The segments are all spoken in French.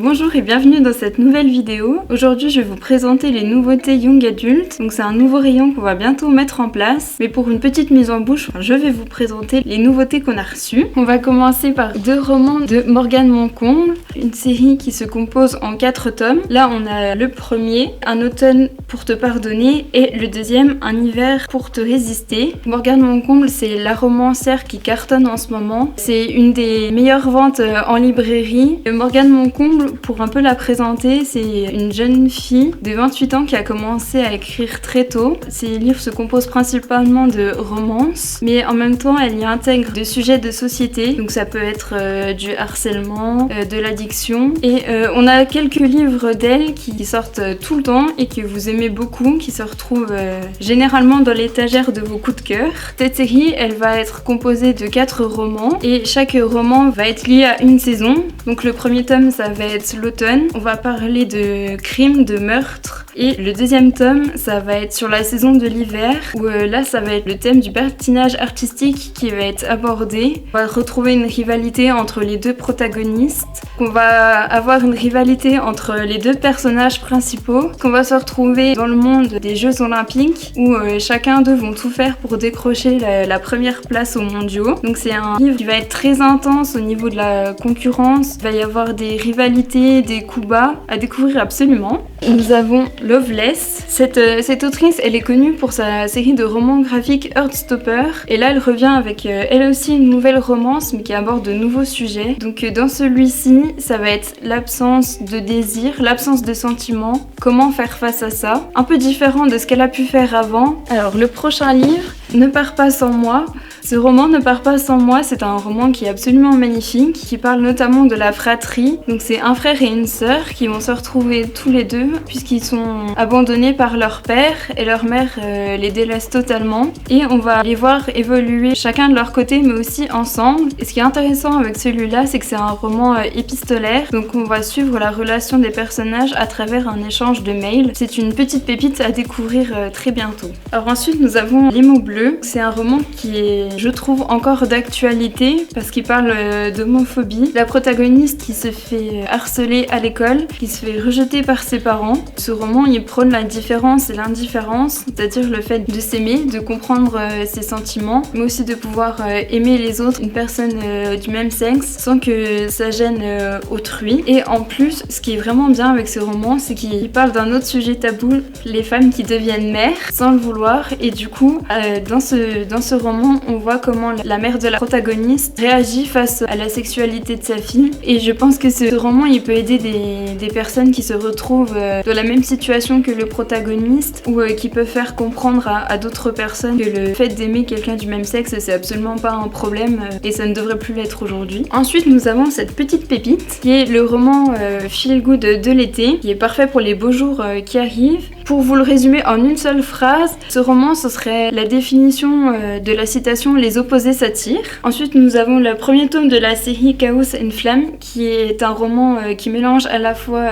Bonjour et bienvenue dans cette nouvelle vidéo. Aujourd'hui je vais vous présenter les nouveautés Young Adult. Donc c'est un nouveau rayon qu'on va bientôt mettre en place. Mais pour une petite mise en bouche, je vais vous présenter les nouveautés qu'on a reçues. On va commencer par 2 romans de Morgane Moncomble. Une série qui se compose en 4 tomes. Là on a le premier, Un automne pour te pardonner, et le deuxième, Un hiver pour te résister. Morgane Moncomble, c'est la romancière qui cartonne en ce moment. C'est une des meilleures ventes en librairie. Morgane Moncomble, pour un peu la présenter, c'est une jeune fille de 28 ans qui a commencé à écrire très tôt. Ses livres se composent principalement de romances, mais en même temps elle y intègre des sujets de société, donc ça peut être du harcèlement, de l'addiction, et on a quelques livres d'elle qui sortent tout le temps et que vous aimez beaucoup, qui se retrouvent généralement dans l'étagère de vos coups de cœur. Cette série, elle va être composée de 4 romans, et chaque roman va être lié à une saison. Donc le premier tome, ça va être l'automne, on va parler de crimes, de meurtres, et le deuxième tome, ça va être sur la saison de l'hiver, où là ça va être le thème du patinage artistique qui va être abordé. On va retrouver une rivalité entre les 2 protagonistes, on va avoir une rivalité entre les 2 personnages principaux, qu'on va se retrouver dans le monde des Jeux Olympiques, où chacun d'eux vont tout faire pour décrocher la première place aux mondiaux. Donc c'est un livre qui va être très intense au niveau de la concurrence, il va y avoir des rivalités, des coups bas à découvrir absolument. Nous avons Loveless. Cette autrice, elle est connue pour sa série de romans graphiques Heartstopper, et là elle revient avec elle aussi une nouvelle romance mais qui aborde de nouveaux sujets. Donc dans celui-ci, ça va être l'absence de désir, l'absence de sentiments, comment faire face à ça, un peu différent de ce qu'elle a pu faire avant. Alors le prochain livre, Ne pars pas sans moi. Ce roman Ne pars pas sans moi, c'est un roman qui est absolument magnifique, qui parle notamment de la fratrie. Donc c'est un frère et une sœur qui vont se retrouver tous les deux puisqu'ils sont abandonnés par leur père, et leur mère les délaisse totalement, et on va les voir évoluer chacun de leur côté mais aussi ensemble. Et ce qui est intéressant avec celui-là, c'est que c'est un roman épistolaire, donc on va suivre la relation des personnages à travers un échange de mails. C'est une petite pépite à découvrir très bientôt. Alors ensuite nous avons Les mots bleus. C'est un roman qui est, je trouve, encore d'actualité parce qu'il parle d'homophobie. La protagoniste qui se fait harceler à l'école, qui se fait rejeter par ses parents. Ce roman, il prône la différence et l'indifférence, c'est-à-dire le fait de s'aimer, de comprendre ses sentiments, mais aussi de pouvoir aimer les autres, une personne du même sexe, sans que ça gêne autrui. Et en plus, ce qui est vraiment bien avec ce roman, c'est qu'il parle d'un autre sujet tabou, les femmes qui deviennent mères sans le vouloir. Et du coup, dans ce roman, on voit comment la mère de la protagoniste réagit face à la sexualité de sa fille. Et je pense que ce roman, il peut aider des personnes qui se retrouvent dans la même situation que le protagoniste, ou qui peut faire comprendre à d'autres personnes que le fait d'aimer quelqu'un du même sexe, c'est absolument pas un problème, et ça ne devrait plus l'être aujourd'hui. Ensuite, nous avons cette petite pépite qui est le roman Feel Good de l'été, qui est parfait pour les beaux jours qui arrivent. Pour vous le résumer en une seule phrase, ce roman, ce serait la définition de la citation « Les opposés s'attirent ». Ensuite, nous avons le premier tome de la série Chaos and Flamme, qui est un roman qui mélange à la fois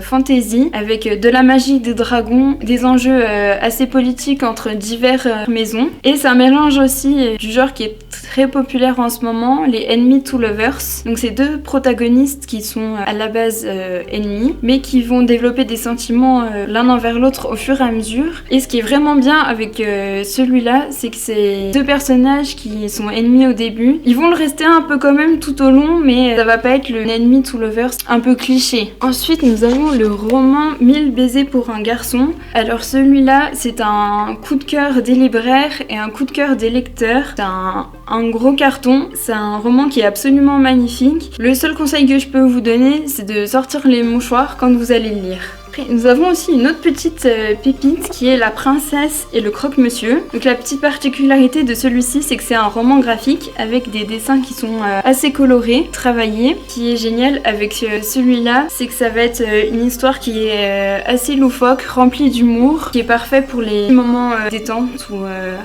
fantasy, avec de la magie, des dragons, des enjeux assez politiques entre diverses maisons. Et c'est un mélange aussi du genre qui est très populaire en ce moment, les Enemy to Lovers. Donc c'est 2 protagonistes qui sont à la base ennemis, mais qui vont développer des sentiments l'un envers l'autre au fur et à mesure. Et ce qui est vraiment bien avec celui-là, c'est que c'est 2 personnages qui sont ennemis au début. Ils vont le rester un peu quand même tout au long, mais ça va pas être le Enemy to Lovers un peu cliché. Ensuite, nous avons le roman 1000 baisers pour un garçon. Alors celui-là, c'est un coup de cœur des libraires et un coup de cœur des lecteurs. C'est un gros carton. C'est un roman qui est absolument magnifique. Le seul conseil que je peux vous donner, c'est de sortir les mouchoirs quand vous allez le lire. Nous avons aussi une autre petite pépite qui est La princesse et le croque-monsieur. Donc la petite particularité de celui-ci, c'est que c'est un roman graphique avec des dessins qui sont assez colorés, travaillés. Ce qui est génial avec celui-là, c'est que ça va être une histoire qui est assez loufoque, remplie d'humour, qui est parfait pour les moments détente ou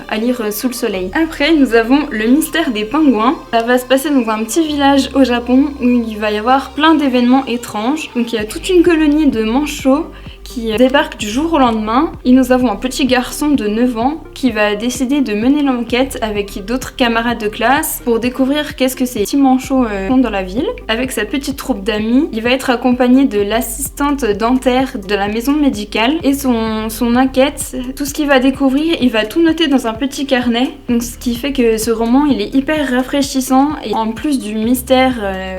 à lire sous le soleil. Après, nous avons Le mystère des pingouins. Ça va se passer dans un petit village au Japon où il va y avoir plein d'événements étranges. Donc il y a toute une colonie de manchots qui débarque du jour au lendemain et nous avons un petit garçon de 9 ans qui va décider de mener l'enquête avec d'autres camarades de classe pour découvrir qu'est-ce que ces petits manchots font dans la ville. Avec sa petite troupe d'amis, il va être accompagné de l'assistante dentaire de la maison médicale et son enquête, tout ce qu'il va découvrir, il va tout noter dans un petit carnet. Donc ce qui fait que ce roman, il est hyper rafraîchissant et en plus du mystère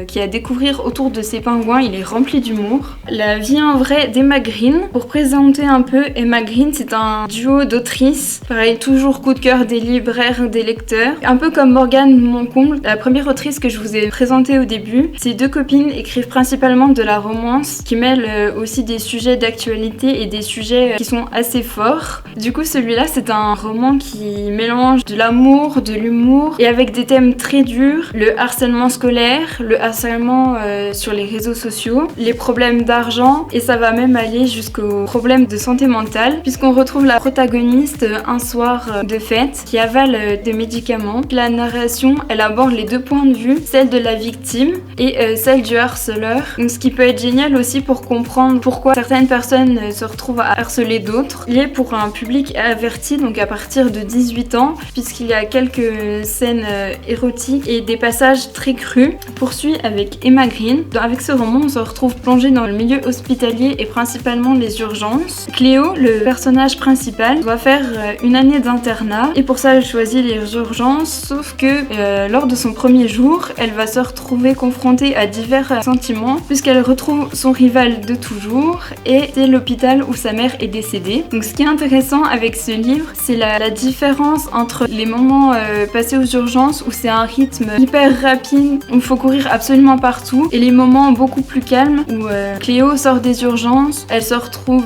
qu'il y a à découvrir autour de ces pingouins, il est rempli d'humour. La vie en vrai d'Emma Green. Pour présenter un peu, Emma Green, c'est un duo d'autrices. Pareil, toujours coup de cœur des libraires, des lecteurs. Un peu comme Morgane Moncomble, la première autrice que je vous ai présentée au début. Ces deux copines écrivent principalement de la romance qui mêle aussi des sujets d'actualité et des sujets qui sont assez forts. Du coup, celui-là, c'est un roman qui mélange de l'amour, de l'humour et avec des thèmes très durs. Le harcèlement scolaire, le harcèlement sur les réseaux sociaux, les problèmes d'argent et ça va même aller jusqu'aux problèmes de santé mentale puisqu'on retrouve la protagoniste un soir de fête qui avale des médicaments. La narration, elle aborde les deux points de vue, celle de la victime et celle du harceleur. Donc ce qui peut être génial aussi pour comprendre pourquoi certaines personnes se retrouvent à harceler d'autres. Il est pour un public averti, donc à partir de 18 ans, puisqu'il y a quelques scènes érotiques et des passages très crus. Poursuit avec Emma Green. Avec ce roman, on se retrouve plongé dans le milieu hospitalier et principalement les urgences. Cléo, le personnage principal, doit faire une année d'internat et pour ça elle choisit les urgences, sauf que lors de son premier jour, elle va se retrouver confrontée à divers sentiments puisqu'elle retrouve son rival de toujours et c'est l'hôpital où sa mère est décédée. Donc ce qui est intéressant avec ce livre, c'est la différence entre les moments passés aux urgences où c'est un rythme hyper rapide, où il faut courir absolument partout, et les moments beaucoup plus calmes où Cléo sort des urgences, elle se retrouve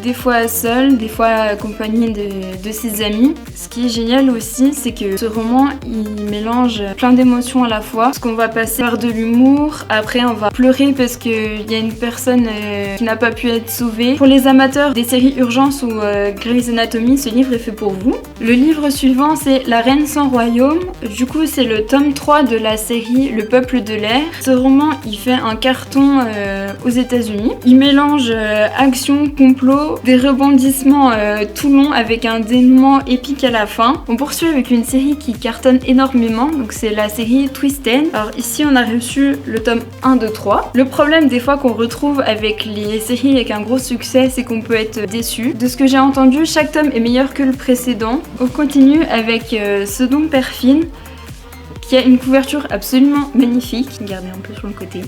des fois seule, des fois accompagnée de ses amis. Ce qui est génial aussi, c'est que ce roman, il mélange plein d'émotions à la fois, parce qu'on va passer par de l'humour, après on va pleurer parce qu'il y a une personne qui n'a pas pu être sauvée. Pour les amateurs des séries Urgence ou Grey's Anatomy, ce livre est fait pour vous. Le livre suivant, c'est La Reine sans royaume. Du coup, c'est le tome 3 de la série Le Peuple de l'air. Ce roman, il fait un carton aux États-Unis. Il mélange action, complot, des rebondissements tout long avec un dénouement épique à la fin. On poursuit avec une série qui cartonne énormément, donc c'est la série Twisted. Alors ici, on a reçu le tome 1, 2, 3. Le problème des fois qu'on retrouve avec les séries avec un gros succès, c'est qu'on peut être déçu. De ce que j'ai entendu, chaque tome est meilleur que le précédent. On continue avec Second Perfine, qui a une couverture absolument magnifique. Regardez un peu sur le côté.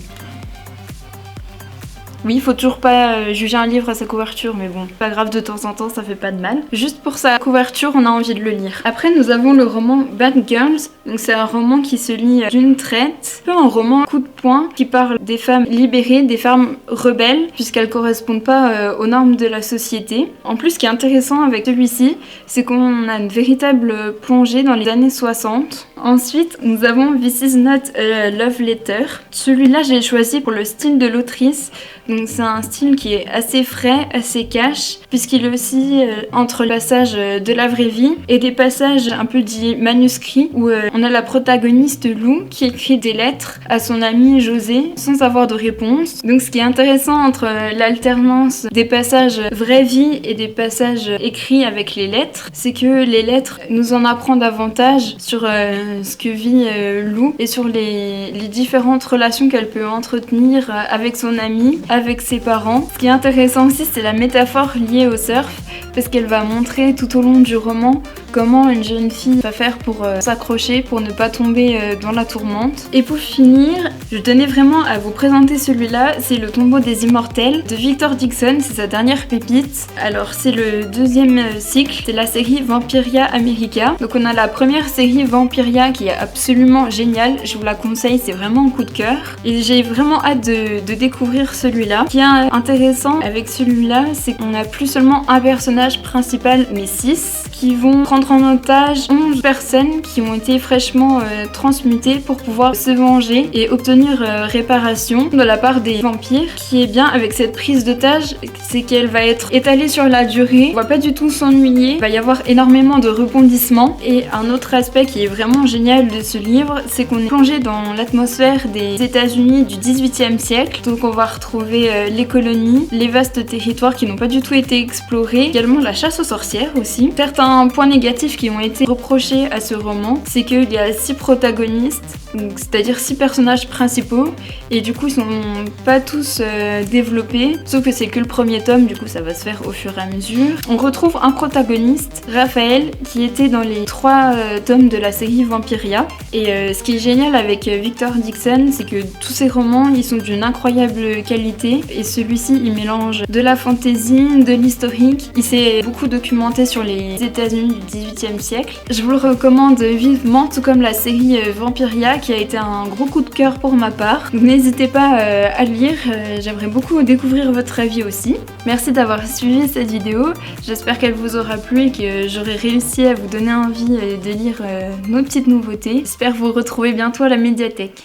Oui, il faut toujours pas juger un livre à sa couverture, mais bon, pas grave, de temps en temps, ça fait pas de mal. Juste pour sa couverture, on a envie de le lire. Après, nous avons le roman Bad Girls. Donc c'est un roman qui se lit d'une traite. Un peu un roman coup de poing qui parle des femmes libérées, des femmes rebelles, puisqu'elles correspondent pas aux normes de la société. En plus, ce qui est intéressant avec celui-ci, c'est qu'on a une véritable plongée dans les années 60. Ensuite, nous avons This Is Not a Love Letter. Celui-là, j'ai choisi pour le style de l'autrice. Donc c'est un style qui est assez frais, assez cash, puisqu'il est aussi entre le passage de la vraie vie et des passages un peu dits manuscrits, où on a la protagoniste Lou qui écrit des lettres à son amie José sans avoir de réponse. Donc ce qui est intéressant entre l'alternance des passages vraie vie et des passages écrits avec les lettres, c'est que les lettres nous en apprennent davantage sur ce que vit Lou et sur les différentes relations qu'elle peut entretenir avec son amie, avec ses parents. Ce qui est intéressant aussi, c'est la métaphore liée au surf, parce qu'elle va montrer tout au long du roman comment une jeune fille va faire pour s'accrocher, pour ne pas tomber dans la tourmente. Et pour finir, je tenais vraiment à vous présenter celui-là, c'est Le Tombeau des Immortels de Victor Dixon, c'est sa dernière pépite. Alors c'est le deuxième cycle, c'est la série Vampiria America. Donc on a la première série Vampiria qui est absolument géniale, je vous la conseille, c'est vraiment un coup de cœur. Et j'ai vraiment hâte de découvrir celui-là. Ce qui est intéressant avec celui-là, c'est qu'on a plus seulement un personnage principal, mais 6, qui vont prendre en otage 11 personnes qui ont été fraîchement transmutées pour pouvoir se venger et obtenir réparation de la part des vampires. Ce qui est bien avec cette prise d'otage, c'est qu'elle va être étalée sur la durée, on va pas du tout s'ennuyer, il va y avoir énormément de rebondissements. Et un autre aspect qui est vraiment vraiment génial de ce livre, c'est qu'on est plongé dans l'atmosphère des États-Unis du XVIIIe siècle. Donc on va retrouver les colonies, les vastes territoires qui n'ont pas du tout été explorés, également la chasse aux sorcières aussi. Certains points négatifs qui ont été reprochés à ce roman, c'est qu'il y a 6 protagonistes, c'est-à-dire 6 personnages principaux, et du coup ils sont pas tous développés, sauf que c'est que le premier tome, du coup ça va se faire au fur et à mesure. On retrouve un protagoniste, Raphaël, qui était dans les 3 tomes de la série Vampiria. Et ce qui est génial avec Victor Dixon, c'est que tous ses romans, ils sont d'une incroyable qualité. Et celui-ci, il mélange de la fantasy, de l'historique. Il s'est beaucoup documenté sur les États-Unis du XVIIIe siècle. Je vous le recommande vivement, tout comme la série Vampiria, qui a été un gros coup de cœur pour ma part. Donc n'hésitez pas à le lire, j'aimerais beaucoup découvrir votre avis aussi. Merci d'avoir suivi cette vidéo, j'espère qu'elle vous aura plu et que j'aurai réussi à vous donner envie de lire nos petites nouveautés. J'espère vous retrouver bientôt à la médiathèque.